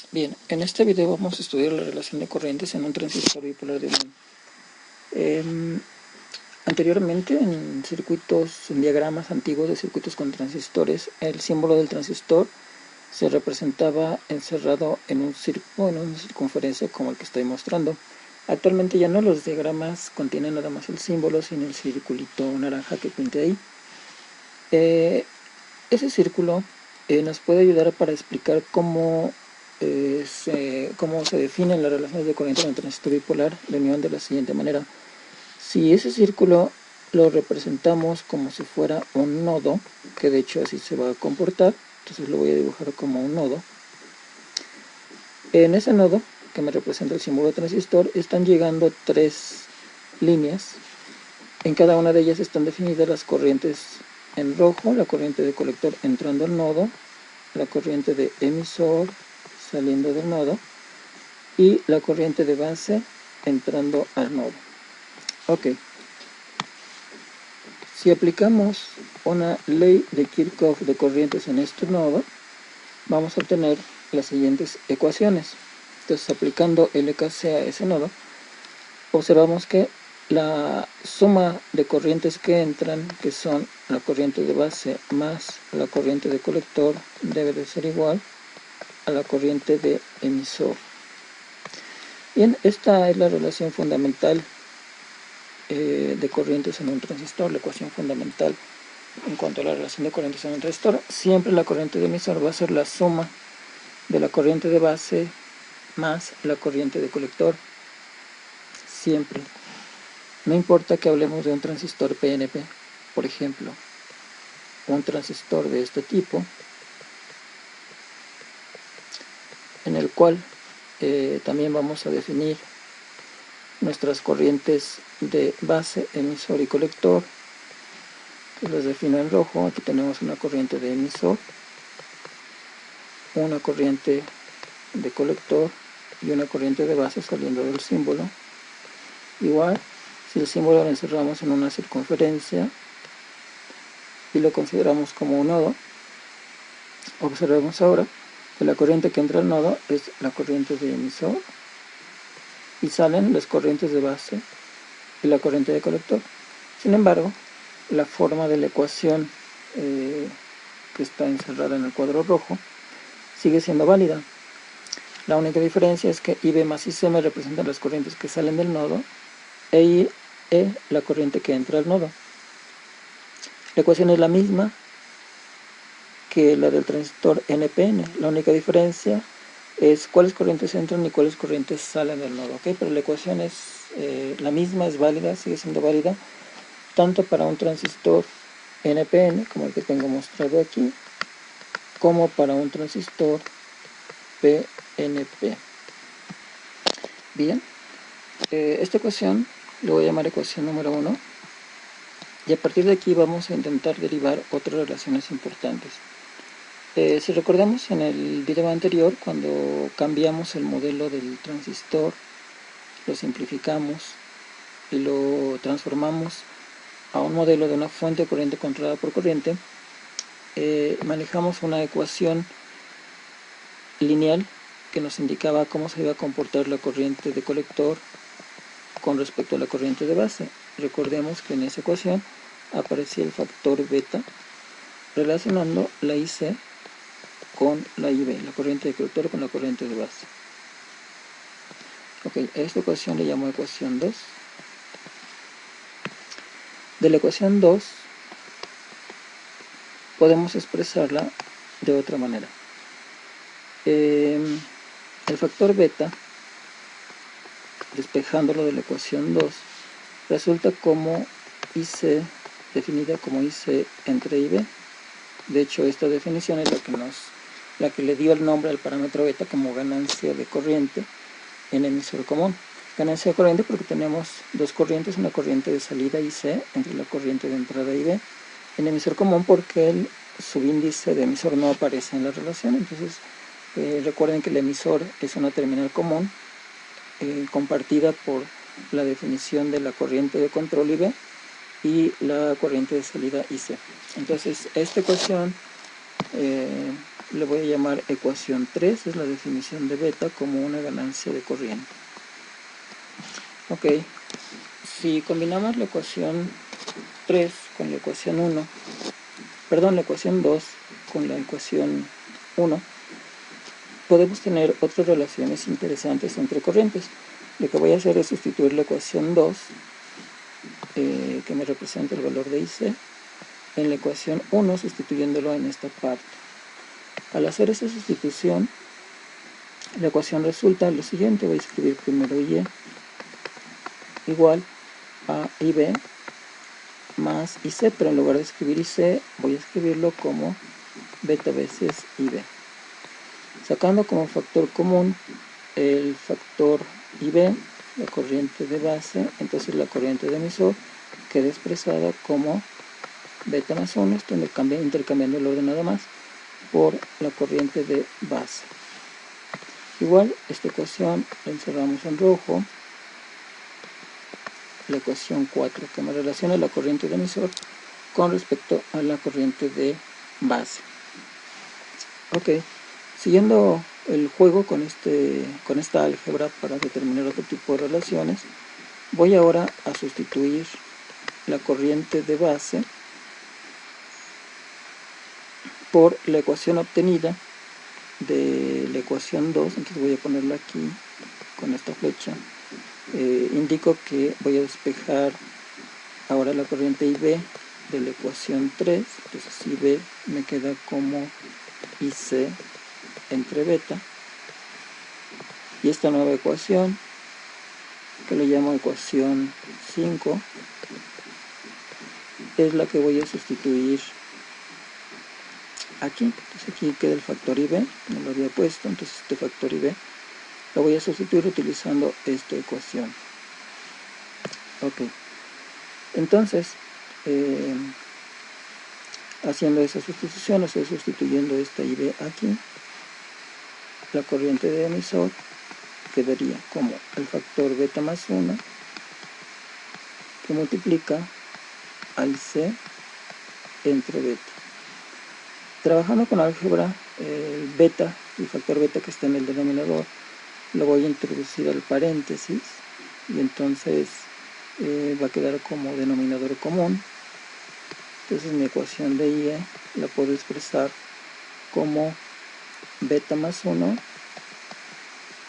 Bien, en este video vamos a estudiar la relación de corrientes en un transistor bipolar de unión. Anteriormente, en diagramas antiguos de circuitos con transistores, el símbolo del transistor se representaba encerrado en un círculo, en una circunferencia como el que estoy mostrando. Actualmente ya no, los diagramas contienen nada más el símbolo sin el circulito naranja que pinté ahí. Ese círculo nos puede ayudar para explicar cómo se definen las relaciones de corriente en el transistor bipolar de unión de la siguiente manera. Si ese círculo lo representamos como si fuera un nodo, que de hecho así se va a comportar, entonces lo voy a dibujar como un nodo. En ese nodo, que me representa el símbolo de transistor, están llegando tres líneas. En cada una de ellas están definidas las corrientes en rojo, la corriente de colector entrando al nodo, la corriente de emisor saliendo del nodo y la corriente de base entrando al nodo. Ok. Si aplicamos una ley de Kirchhoff de corrientes en este nodo, vamos a obtener las siguientes ecuaciones. Entonces, aplicando LKC a ese nodo, observamos que la suma de corrientes que entran, que son la corriente de base más la corriente de colector, debe de ser igual a la corriente de emisor. Bien, esta es la relación fundamental de corrientes en un transistor, la ecuación fundamental en cuanto a la relación de corrientes en un transistor. Siempre la corriente de emisor va a ser la suma de la corriente de base más la corriente de colector. Siempre. No importa que hablemos de un transistor PNP, por ejemplo, un transistor de este tipo, en el cual también vamos a definir nuestras corrientes de base, emisor y colector, que las defino en rojo. Aquí tenemos una corriente de emisor, una corriente de colector y una corriente de base saliendo del símbolo. Igual, si el símbolo lo encerramos en una circunferencia y lo consideramos como un nodo, observemos ahora que la corriente que entra al nodo es la corriente de emisor y salen las corrientes de base y la corriente de colector. Sin embargo, la forma de la ecuación que está encerrada en el cuadro rojo sigue siendo válida. La única diferencia es que IB más IC me representan las corrientes que salen del nodo e IE la corriente que entra al nodo. La ecuación es la misma que la del transistor NPN. La única diferencia es cuáles corrientes entran y cuáles corrientes salen del nodo, ¿okay? Pero la ecuación es la misma, es válida, sigue siendo válida tanto para un transistor NPN, como el que tengo mostrado aquí, como para un transistor PNP. Bien, esta ecuación le voy a llamar ecuación número 1, y a partir de aquí vamos a intentar derivar otras relaciones importantes. Si recordamos en el video anterior, cuando cambiamos el modelo del transistor, lo simplificamos y lo transformamos a un modelo de una fuente de corriente controlada por corriente, manejamos una ecuación lineal que nos indicaba cómo se iba a comportar la corriente de colector con respecto a la corriente de base. Recordemos que en esa ecuación aparecía el factor beta relacionando la IC con la IB, la corriente de colector con la corriente de base. Ok, a esta ecuación le llamo ecuación 2. De la ecuación 2 podemos expresarla de otra manera. El factor beta, despejándolo de la ecuación 2, resulta como IC, definida como IC entre IB. De hecho, esta definición es la que le dio el nombre al parámetro beta como ganancia de corriente en emisor común. Ganancia de corriente porque tenemos dos corrientes, una corriente de salida IC entre la corriente de entrada IB, en emisor común porque el subíndice de emisor no aparece en la relación. Entonces recuerden que el emisor es una terminal común compartida por la definición de la corriente de control IB y la corriente de salida IC. Entonces esta ecuación le voy a llamar ecuación 3, es la definición de beta como una ganancia de corriente. Ok, si combinamos la ecuación 3 con la ecuación 1, perdón, la ecuación 2 con la ecuación 1, podemos tener otras relaciones interesantes entre corrientes. Lo que voy a hacer es sustituir la ecuación 2, que me representa el valor de IC, en la ecuación 1, sustituyéndolo en esta parte. Al hacer esa sustitución, la ecuación resulta lo siguiente. Voy a escribir primero Y igual a IB más IC, pero en lugar de escribir IC, voy a escribirlo como beta veces IB. Sacando como factor común el factor IB, la corriente de base, entonces la corriente de emisor queda expresada como beta más 1, estoy intercambiando el orden nada más, por la corriente de base. Igual, esta ecuación la encerramos en rojo, la ecuación 4, que me relaciona la corriente de emisor con respecto a la corriente de base. Ok, siguiendo el juego con esta álgebra para determinar otro tipo de relaciones, voy ahora a sustituir la corriente de base por la ecuación obtenida de la ecuación 2, entonces voy a ponerla aquí con esta flecha. Indico que voy a despejar ahora la corriente IB de la ecuación 3, entonces IB me queda como IC entre beta, y esta nueva ecuación, que le llamo ecuación 5, es la que voy a sustituir aquí. Entonces aquí queda el factor IB, no lo había puesto, entonces este factor IB lo voy a sustituir utilizando esta ecuación. Ok, entonces haciendo esa sustitución, estoy sustituyendo esta IB aquí, la corriente de emisor quedaría como el factor beta más 1 que multiplica al C entre beta. Trabajando con álgebra, el beta, el factor beta que está en el denominador, lo voy a introducir al paréntesis y entonces va a quedar como denominador común. Entonces mi ecuación de IE la puedo expresar como beta más 1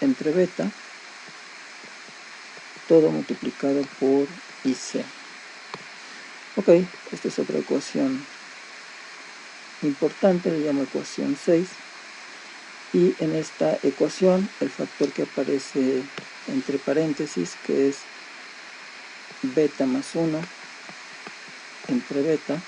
entre beta, todo multiplicado por IC. Ok, esta es otra ecuación importante, le llamo ecuación 6, y en esta ecuación el factor que aparece entre paréntesis, que es beta más 1 entre beta,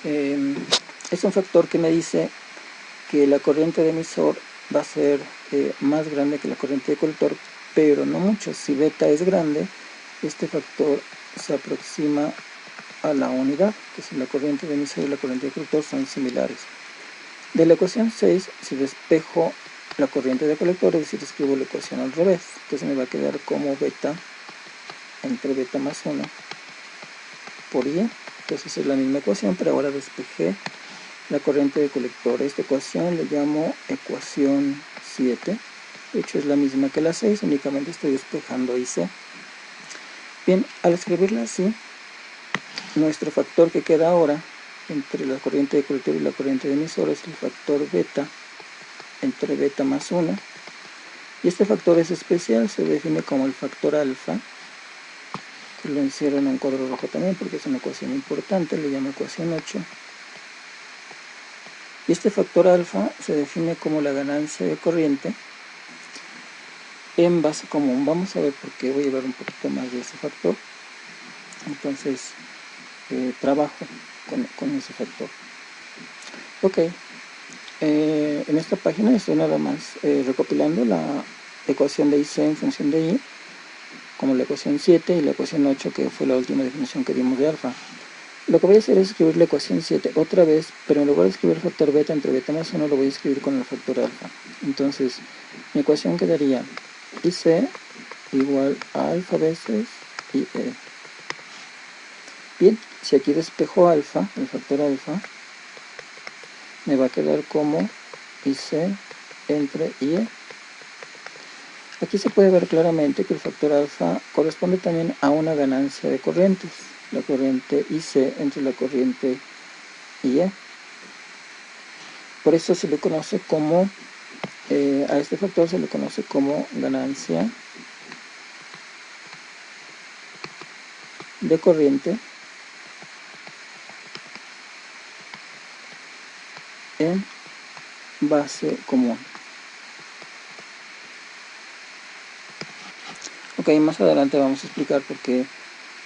es un factor que me dice que la corriente de emisor va a ser más grande que la corriente de colector, pero no mucho. Si beta es grande, este factor se aproxima a la unidad, entonces la corriente de emisor y la corriente de colector son similares. De la ecuación 6, si despejo la corriente de colector, es decir, escribo la ecuación al revés, entonces me va a quedar como beta entre beta más 1 por Y. Entonces es la misma ecuación, pero ahora despejé la corriente de colector. Esta ecuación le llamo ecuación 7, de hecho es la misma que la 6, únicamente estoy despejando IC. Bien, al escribirla así, nuestro factor que queda ahora entre la corriente de colector y la corriente de emisor es el factor beta entre beta más 1, y este factor es especial, se define como el factor alfa, que lo encierro en un cuadro rojo también porque es una ecuación importante, le llamo ecuación 8, y este factor alfa se define como la ganancia de corriente en base común. Vamos a ver por qué, voy a ver un poquito más de ese factor. Entonces trabajo con ese factor. Ok, en esta página estoy nada más recopilando la ecuación de IC en función de I, como la ecuación 7 y la ecuación 8, que fue la última definición que dimos de alfa. Lo que voy a hacer es escribir la ecuación 7 otra vez, pero en lugar de escribir el factor beta entre beta más 1, lo voy a escribir con el factor alfa. Entonces mi ecuación quedaría IC igual a alfa veces IE. Bien, si aquí despejo alfa, el factor alfa, me va a quedar como IC entre IE. Aquí se puede ver claramente que el factor alfa corresponde también a una ganancia de corrientes, la corriente IC entre la corriente IE. Por eso se le conoce como, a este factor se le conoce como ganancia de corriente en base común. Ok, más adelante vamos a explicar por qué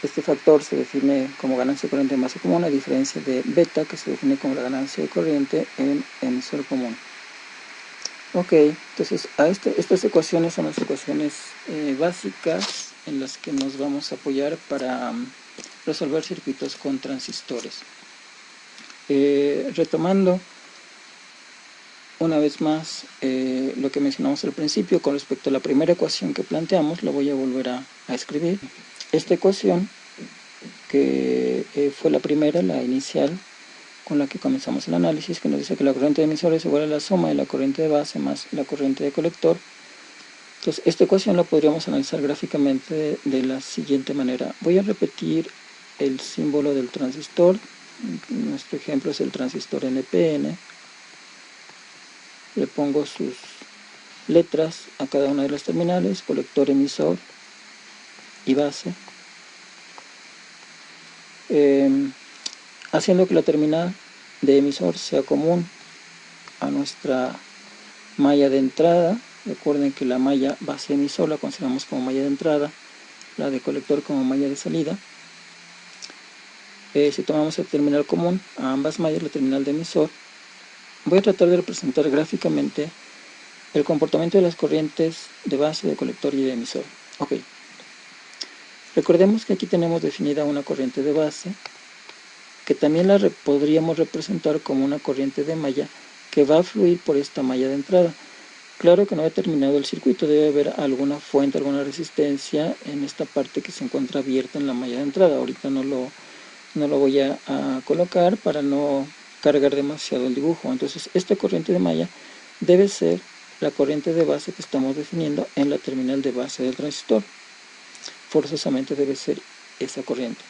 este factor se define como ganancia de corriente en base común, a diferencia de beta, que se define como la ganancia de corriente en emisor común. Ok, entonces estas ecuaciones son las ecuaciones básicas en las que nos vamos a apoyar para resolver circuitos con transistores. Retomando una vez más lo que mencionamos al principio con respecto a la primera ecuación que planteamos, la voy a volver a escribir. Esta ecuación, que fue la primera, la inicial, con la que comenzamos el análisis, que nos dice que la corriente de emisor es igual a la suma de la corriente de base más la corriente de colector. Entonces, esta ecuación la podríamos analizar gráficamente de la siguiente manera. Voy a repetir el símbolo del transistor. Nuestro ejemplo es el transistor NPN. Le pongo sus letras a cada una de las terminales, colector, emisor y base. Haciendo que la terminal de emisor sea común a nuestra malla de entrada. Recuerden que la malla base emisor la consideramos como malla de entrada, la de colector como malla de salida. Si tomamos el terminal común a ambas mallas, la terminal de emisor, voy a tratar de representar gráficamente el comportamiento de las corrientes de base, de colector y de emisor. Ok. Recordemos que aquí tenemos definida una corriente de base, que también la podríamos representar como una corriente de malla que va a fluir por esta malla de entrada. Claro que no he terminado el circuito, debe haber alguna fuente, alguna resistencia en esta parte que se encuentra abierta en la malla de entrada. Ahorita no lo voy a colocar para no cargar demasiado el dibujo. Entonces esta corriente de malla debe ser la corriente de base que estamos definiendo en la terminal de base del transistor. Forzosamente debe ser esa corriente.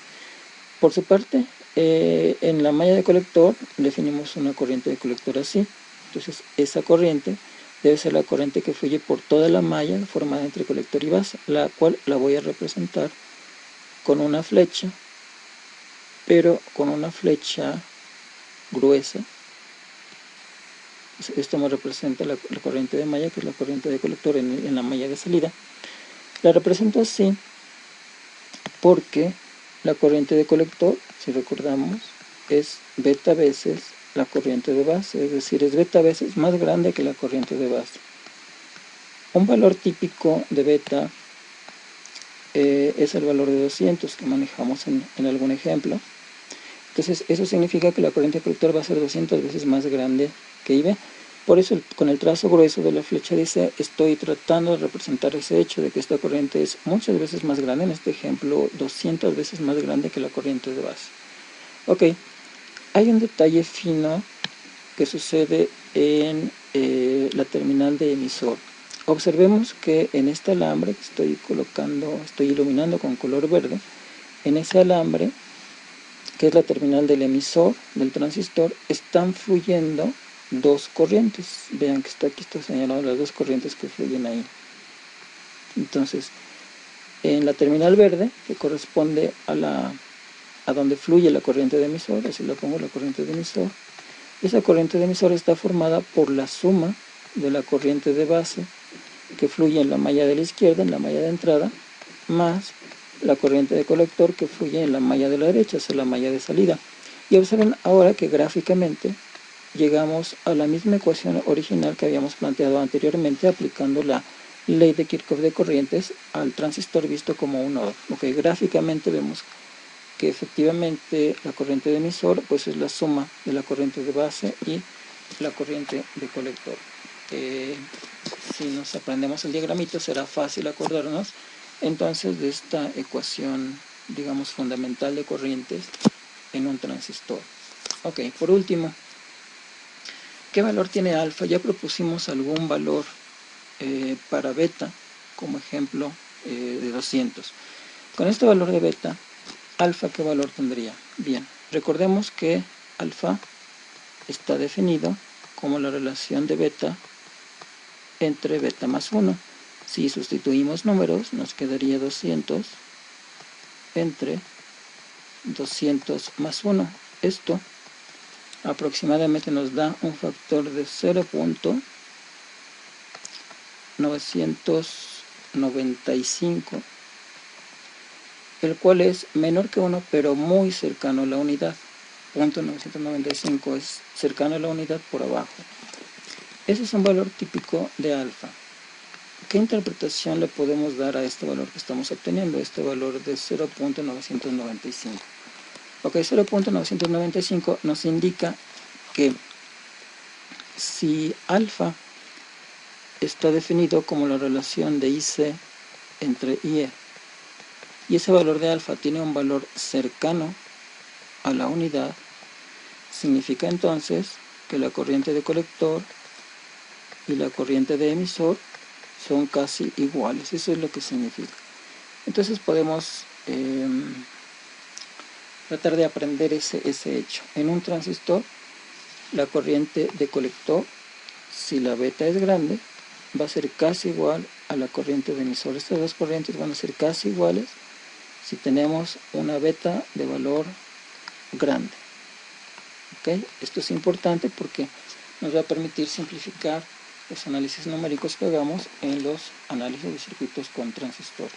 Por su parte, en la malla de colector definimos una corriente de colector así. Entonces esa corriente debe ser la corriente que fluye por toda la malla formada entre colector y base, la cual la voy a representar con una flecha, pero con una flecha gruesa. Esto me representa la corriente de malla, que es la corriente de colector en la malla de salida. La represento así porque la corriente de colector, si recordamos, es beta veces la corriente de base, es decir, es beta veces más grande que la corriente de base. Un valor típico de beta es el valor de 200 que manejamos en algún ejemplo. Entonces eso significa que la corriente de colector va a ser 200 veces más grande que IB. Por eso con el trazo grueso de la flecha dice, estoy tratando de representar ese hecho de que esta corriente es muchas veces más grande, en este ejemplo 200 veces más grande que la corriente de base. Ok, hay un detalle fino que sucede en la terminal de emisor. Observemos que en este alambre que estoy iluminando con color verde, en ese alambre, que es la terminal del emisor del transistor, están fluyendo dos corrientes. Vean que aquí está señalado las dos corrientes que fluyen ahí. Entonces, en la terminal verde, que corresponde a donde fluye la corriente de emisor, así lo pongo, la corriente de emisor, esa corriente de emisor está formada por la suma de la corriente de base que fluye en la malla de la izquierda, en la malla de entrada, más la corriente de colector que fluye en la malla de la derecha, es la malla de salida. Y observen ahora que gráficamente llegamos a la misma ecuación original que habíamos planteado anteriormente, aplicando la ley de Kirchhoff de corrientes al transistor visto como un nodo. Okay, gráficamente vemos que efectivamente la corriente de emisor pues es la suma de la corriente de base y la corriente de colector. Si nos aprendemos el diagramito será fácil acordarnos entonces de esta ecuación, digamos, fundamental de corrientes en un transistor. Ok, por último, ¿Qué valor tiene alfa? Ya propusimos algún valor para beta, como ejemplo de 200. Con este valor de beta, alfa, ¿qué valor tendría? Bien, recordemos que alfa está definido como la relación de beta entre beta más 1. Si sustituimos números, nos quedaría 200 entre 200 más 1. Esto aproximadamente nos da un factor de 0.995, el cual es menor que 1, pero muy cercano a la unidad. 0.995 es cercano a la unidad por abajo. Ese es un valor típico de alfa. ¿Qué interpretación le podemos dar a este valor que estamos obteniendo? Este valor de 0.995. Ok, 0.995 nos indica que si alfa está definido como la relación de IC entre IE, y ese valor de alfa tiene un valor cercano a la unidad, significa entonces que la corriente de colector y la corriente de emisor son casi iguales. Eso es lo que significa. Entonces podemos tratar de aprender ese hecho. En un transistor, la corriente de colector, si la beta es grande, va a ser casi igual a la corriente de emisor. Estas dos corrientes van a ser casi iguales si tenemos una beta de valor grande. ¿Okay? Esto es importante porque nos va a permitir simplificar los análisis numéricos que hagamos en los análisis de circuitos con transistores.